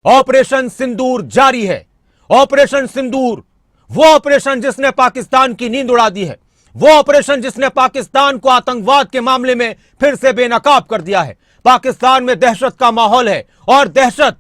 Operation सिंदूर जारी है। Operation सिंदूर वो ऑपरेशन जिसने पाकिस्तान की नींद उड़ा दी है, वो ऑपरेशन जिसने पाकिस्तान को आतंकवाद के मामले में फिर से बेनकाब कर दिया है। पाकिस्तान में दहशत का माहौल है और दहशत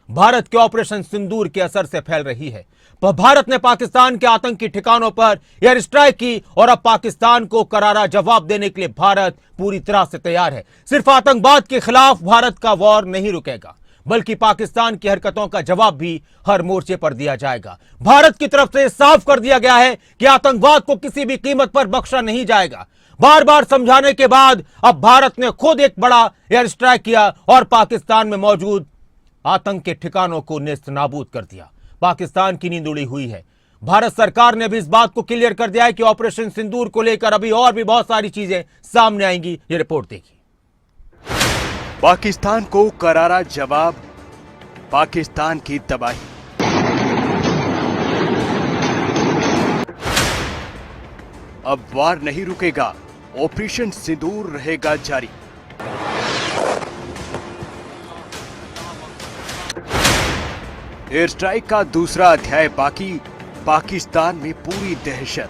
भारत के ऑपरेशन सिंदूर के असर से फैल रही है। भारत ने पाकिस्तान के आतंकी ठिकानों पर एयर स्ट्राइक की और अब पाकिस्तान को करारा जवाब देने के लिए भारत पूरी तरह से तैयार है। सिर्फ आतंकवाद के खिलाफ भारत का वॉर नहीं रुकेगा, बल्कि पाकिस्तान की हरकतों का जवाब भी हर मोर्चे पर दिया जाएगा। भारत की तरफ से साफ कर दिया गया है कि आतंकवाद को किसी भी कीमत पर बख्शा नहीं जाएगा। बार बार समझाने के बाद अब भारत ने खुद एक बड़ा एयर स्ट्राइक किया और पाकिस्तान में मौजूद आतंक के ठिकानों को नेस्त नाबूद कर दिया। पाकिस्तान की नींद उड़ी हुई है। भारत सरकार ने भी इस बात को क्लियर कर दिया है कि ऑपरेशन सिंदूर को लेकर अभी और भी बहुत सारी चीजें सामने आएंगी। ये रिपोर्ट देखिए। पाकिस्तान को करारा जवाब, पाकिस्तान की तबाही। अब वार नहीं रुकेगा, ऑपरेशन सिंदूर रहेगा जारी। एयर स्ट्राइक का दूसरा अध्याय बाकी, पाकिस्तान में पूरी दहशत।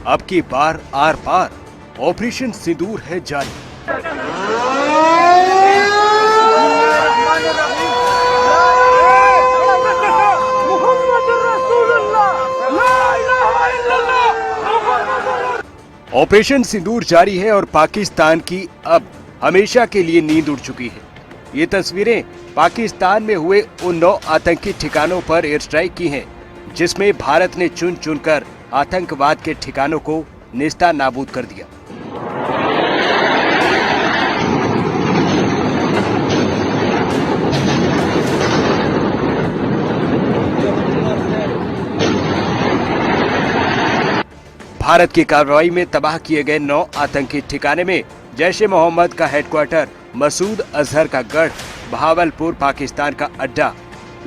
अब की बार आर पार, ऑपरेशन सिंदूर है जारी। ऑपरेशन सिंदूर जारी है और पाकिस्तान की अब हमेशा के लिए नींद उड़ चुकी है। ये तस्वीरें पाकिस्तान में हुए उन 9 आतंकी ठिकानों पर एयर स्ट्राइक की हैं, जिसमें भारत ने चुन चुनकर आतंकवाद के ठिकानों को नेस्ता नाबूद कर दिया। भारत की कार्रवाई में तबाह किए गए 9 आतंकी ठिकाने में जैश-ए मोहम्मद का हेडक्वार्टर, मसूद अजहर का गढ़, बहावलपुर पाकिस्तान का अड्डा,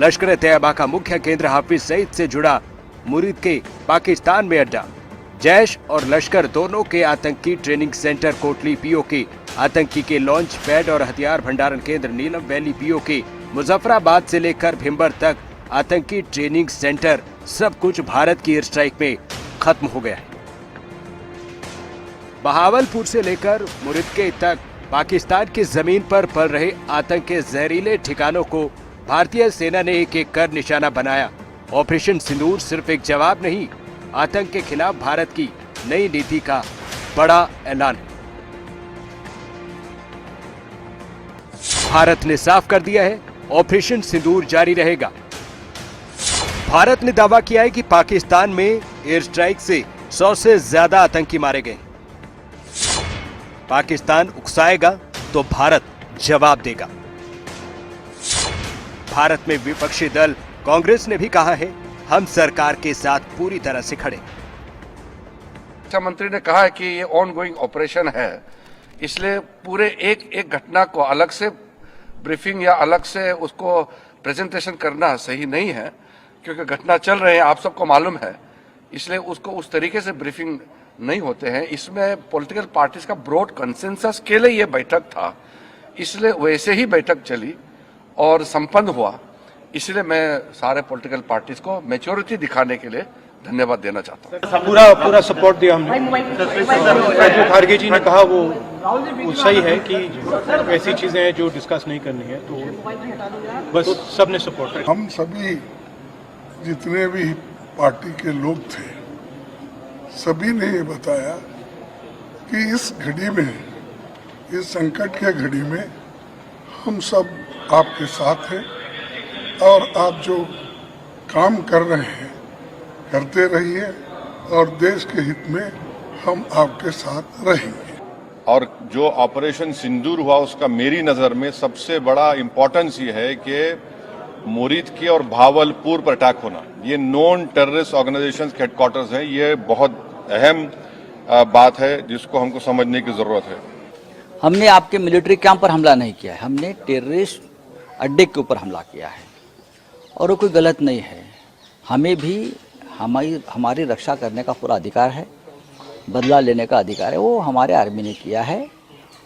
लश्कर-ए-तैयबा का मुख्य केंद्र हाफिज सईद से जुड़ा मुरीद के पाकिस्तान में अड्डा, जैश और लश्कर दोनों के आतंकी ट्रेनिंग सेंटर कोटली पीओके, आतंकी के लॉन्च पैड और हथियार भंडारण केंद्र नीलम वैली पीओके, मुजफ्फराबाद से लेकर भिंबर तक आतंकी ट्रेनिंग सेंटर, सब कुछ भारत की एयर स्ट्राइक में खत्म हो गया है। बहावलपुर से लेकर मुरीद तक पाकिस्तान की जमीन पर पल रहे आतंक के जहरीले ठिकानों को भारतीय सेना ने एक एक कर निशाना बनाया। ऑपरेशन सिंदूर सिर्फ एक जवाब नहीं, आतंक के खिलाफ भारत की नई नीति का बड़ा ऐलान। भारत ने साफ कर दिया है, ऑपरेशन सिंदूर जारी रहेगा। भारत ने दावा किया है कि पाकिस्तान में एयर स्ट्राइक से 100 से ज्यादा आतंकी मारे गए। पाकिस्तान उकसाएगा तो भारत जवाब देगा। भारत में विपक्षी दल कांग्रेस ने भी कहा है, हम सरकार के साथ पूरी तरह से खड़े। रक्षा मंत्री ने कहा है कि ये ऑनगोइंग ऑपरेशन है, इसलिए पूरे एक एक घटना को अलग से ब्रीफिंग या अलग से उसको प्रेजेंटेशन करना सही नहीं है, क्योंकि घटना चल रहे हैं, आप सबको मालूम है, इसलिए उसको उस तरीके से ब्रीफिंग नहीं होते हैं। इसमें पॉलिटिकल पार्टीज का ब्रॉड कंसेंसस के लिए ये बैठक था, इसलिए वैसे ही बैठक चली और संपन्न हुआ। इसलिए मैं सारे पॉलिटिकल पार्टीज को मैच्योरिटी दिखाने के लिए धन्यवाद देना चाहता हूँ। पूरा सपोर्ट दिया हमने। जो खारगे जी ने कहा वो सही है कि ऐसी चीजें हैं जो डिस्कस नहीं करनी है, तो बस सबने सपोर्ट किया। हम सभी जितने भी पार्टी के लोग थे, सभी ने ये बताया कि इस घड़ी में, इस संकट के घड़ी में हम सब आपके साथ हैं और आप जो काम कर रहे हैं करते रहिए और देश के हित में हम आपके साथ रहेंगे। और जो ऑपरेशन सिंदूर हुआ उसका मेरी नज़र में सबसे बड़ा इम्पोर्टेंस ये है कि मुरीद की और भावलपुर पर अटैक होना, ये नॉन टेररिस्ट ऑर्गेनाइजेशंस के हेडक्वार्टर्स हैं। ये बहुत अहम बात है जिसको हमको समझने की ज़रूरत है। हमने आपके मिलिट्री कैंप पर हमला नहीं किया है, हमने टेररिस्ट अड्डे के ऊपर हमला किया है और वो कोई गलत नहीं है। हमें भी हमारी रक्षा करने का पूरा अधिकार है, बदला लेने का अधिकार है, वो हमारे आर्मी ने किया है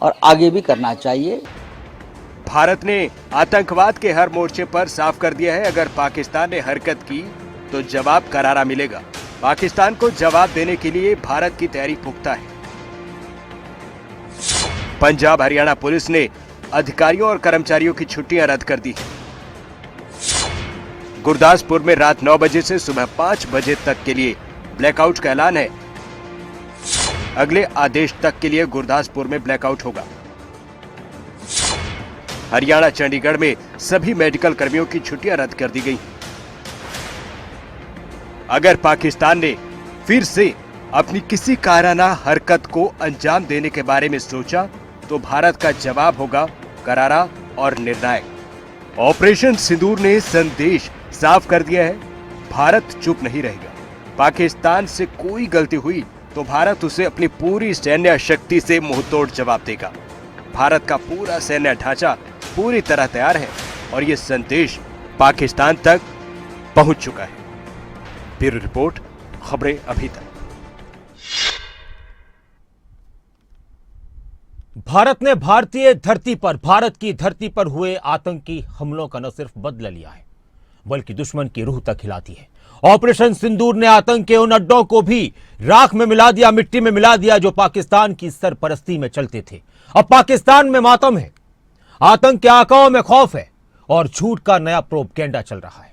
और आगे भी करना चाहिए। भारत ने आतंकवाद के हर मोर्चे पर साफ कर दिया है, अगर पाकिस्तान ने हरकत की तो जवाब करारा मिलेगा। पाकिस्तान को जवाब देने के लिए भारत की तैयारी पुख्ता है। पंजाब हरियाणा पुलिस ने अधिकारियों और कर्मचारियों की छुट्टियां रद्द कर दी। गुरदासपुर में रात 9 बजे से सुबह 5 बजे तक के लिए ब्लैकआउट का ऐलान है। अगले आदेश तक के लिए गुरदासपुर में ब्लैकआउट होगा। हरियाणा चंडीगढ़ में सभी मेडिकल कर्मियों की छुट्टियां रद्द कर दी गई। अगर पाकिस्तान ने फिर से अपनी किसी कायराना हरकत को अंजाम देने के बारे में सोचा तो भारत का जवाब होगा करारा और निर्णायक। ऑपरेशन सिंदूर ने संदेश साफ कर दिया है, भारत चुप नहीं रहेगा। पाकिस्तान से कोई गलती हुई तो भारत उसे अपनी पूरी सैन्य शक्ति से मुंहतोड़ जवाब देगा। भारत का पूरा सैन्य ढांचा पूरी तरह तैयार है और ये संदेश पाकिस्तान तक पहुंच चुका है। ब्यूरो रिपोर्ट, खबरें अभी तक। भारत ने भारत की धरती पर हुए आतंकी हमलों का न सिर्फ बदला लिया है बल्कि दुश्मन की रूह तक हिला दी है। ऑपरेशन सिंदूर ने आतंक के उन अड्डों को भी राख में मिला दिया, मिट्टी में मिला दिया जो पाकिस्तान की सरपरस्ती में चलते थे। अब पाकिस्तान में मातम है, आतंक के आकाओं में खौफ है और झूठ का नया प्रोपगेंडा चल रहा है।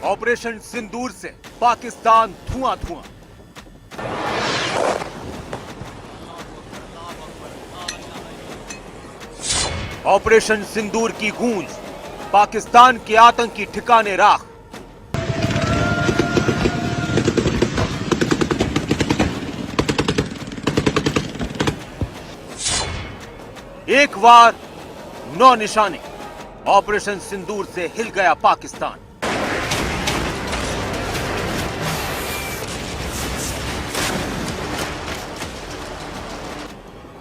ऑपरेशन सिंदूर से पाकिस्तान धुआं धुआं। ऑपरेशन सिंदूर की गूंज, पाकिस्तान के आतंकी ठिकाने राख। एक वार 9 निशाने। ऑपरेशन सिंदूर से हिल गया पाकिस्तान।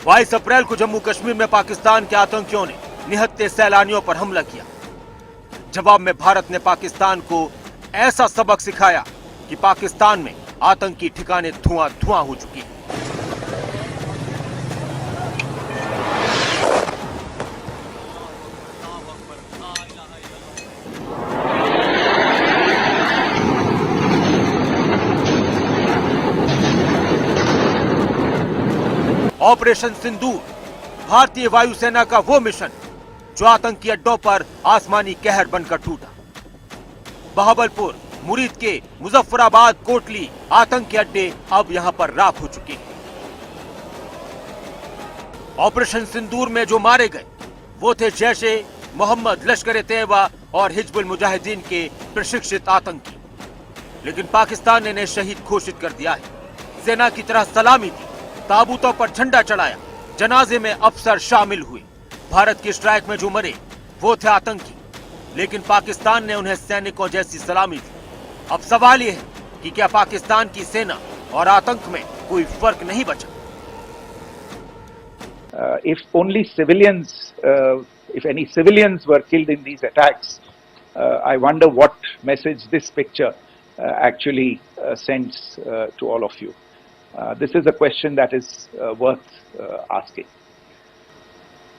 22 अप्रैल को जम्मू कश्मीर में पाकिस्तान के आतंकियों ने निहत्थे सैलानियों पर हमला किया। जवाब में भारत ने पाकिस्तान को ऐसा सबक सिखाया कि पाकिस्तान में आतंकी ठिकाने धुआं धुआं हो चुके हैं। ऑपरेशन सिंदूर भारतीय वायुसेना का वो मिशन जो आतंकी अड्डों पर आसमानी कहर बनकर टूटा। बहावलपुर, मुरीद के मुजफ्फराबाद, कोटली आतंकी अड्डे अब यहां पर राख हो चुके हैं। ऑपरेशन सिंदूर में जो मारे गए वो थे जैशे मोहम्मद, लश्कर-ए-तैयबा और हिजबुल मुजाहिदीन के प्रशिक्षित आतंकी। लेकिन पाकिस्तान ने इन्हें शहीद घोषित कर दिया है। सेना की तरह सलामी दी, ताबूतों पर झंडा चढ़ाया, जनाजे में अफसर शामिल हुए। भारत की स्ट्राइक में जो मरे वो थे आतंकी, लेकिन पाकिस्तान ने उन्हें सैनिकों जैसी सलामी दी। अब सवाल ये है कि क्या पाकिस्तान की सेना और आतंक में कोई फर्क नहीं बचा? If any civilians were killed in these attacks, I wonder what message this picture actually sends to all of you. This is a question that is worth asking.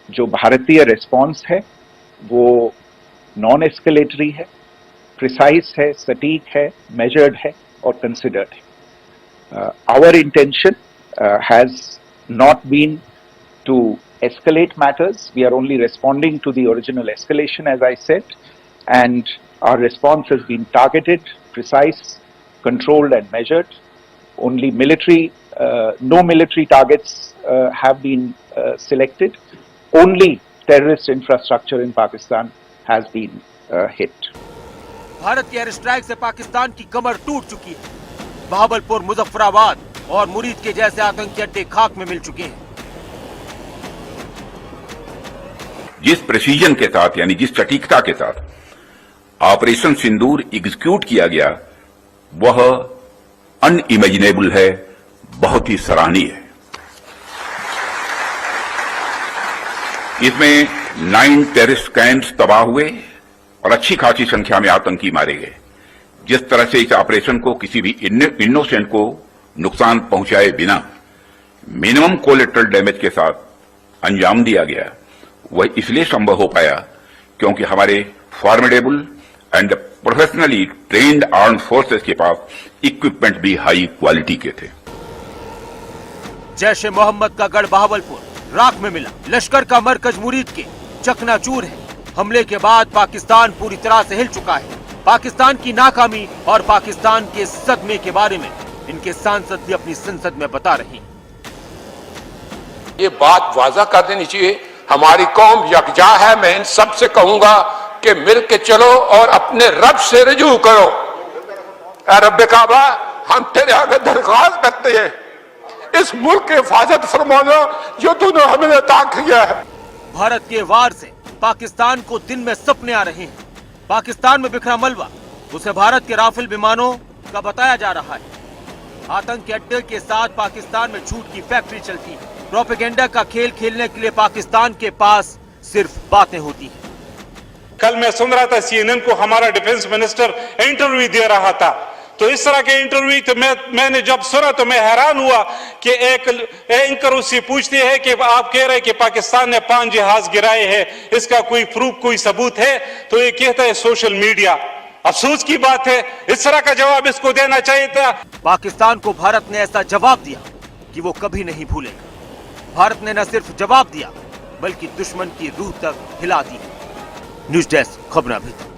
जो भारतीय रिस्पॉन्स है वो नॉन एस्केलेटरी है, precise है, सटीक है, measured है और कंसिडर्ड है। Our intention has not been to escalate matters. We are only responding to the original escalation, as I said, and our response has been targeted, precise, controlled and measured. Only no military targets have been selected. Only terrorist infrastructure in Pakistan has been hit. Bharat की air strike से पाकिस्तान की कमर टूट चुकी है। बहावलपुर, मुजफ्फराबाद और मुरीद के जैसे आतंकी अड्डे खाक में मिल चुके हैं। जिस प्रेसिजन के साथ यानी जिस सटीकता के साथ ऑपरेशन सिंदूर एग्जीक्यूट किया गया वह अनइमेजिनेबल है, बहुत ही सराहनीय है। इसमें 9 टेररिस्ट कैंप्स तबाह हुए और अच्छी खासी संख्या में आतंकी मारे गए। जिस तरह से इस ऑपरेशन को किसी भी इनोसेंट को नुकसान पहुंचाए बिना मिनिमम कोलेटरल डैमेज के साथ अंजाम दिया गया, वह इसलिए संभव हो पाया क्योंकि हमारे formidable and professionally trained armed forces के पास इक्विपमेंट भी हाई क्वालिटी के थे। जैश ए मोहम्मद का गढ़ बहावलपुर राख में मिला, लश्कर का मरकज मुरीद के चकनाचूर है। हमले के बाद पाकिस्तान पूरी तरह से हिल चुका है। पाकिस्तान की नाकामी और पाकिस्तान के सदमे के बारे में इनके सांसद भी अपनी संसद में बता रहे हैं। ये बात वाज़ा कर देनी चाहिए, हमारी कौम यकजा है। मैं इन सब से कहूंगा कि मिल के चलो और अपने रब से रुजू करो। ऐ रब्बे काबा, हम तेरे आगे दरख्वास्त करते हैं, इस मुल्क की हिफाजत फरमाना जो तूने हमें अता किया है। भारत के वार से पाकिस्तान को दिन में सपने आ रहे हैं। पाकिस्तान में बिखरा मलबा उसे भारत के राफेल विमानों का बताया जा रहा है। आतंक के अड्डे के साथ पाकिस्तान में झूठ की फैक्ट्री चलती है। प्रोपेगेंडा का खेल खेलने के लिए पाकिस्तान के पास सिर्फ बातें होती हैं। कल मैं सुन रहा था CNN को, हमारा डिफेंस मिनिस्टर इंटरव्यू दे रहा था, तो इस तरह के इंटरव्यू तो मैंने जब सुना तो मैं हैरान हुआ कि एक एंकर उससे पूछते हैं कि आप कह रहे हैं कि पाकिस्तान ने 5 जहाज गिराए हैं, इसका कोई प्रूफ, कोई सबूत है? तो ये कहता है सोशल मीडिया। अफसोस की बात है, इस तरह का जवाब इसको देना चाहिए था। पाकिस्तान को भारत ने ऐसा जवाब दिया कि वो कभी नहीं भूलेगा। भारत ने न सिर्फ जवाब दिया बल्कि दुश्मन की रूह तक हिला दी। न्यूज़ डेस्क, खबरें अभी तक।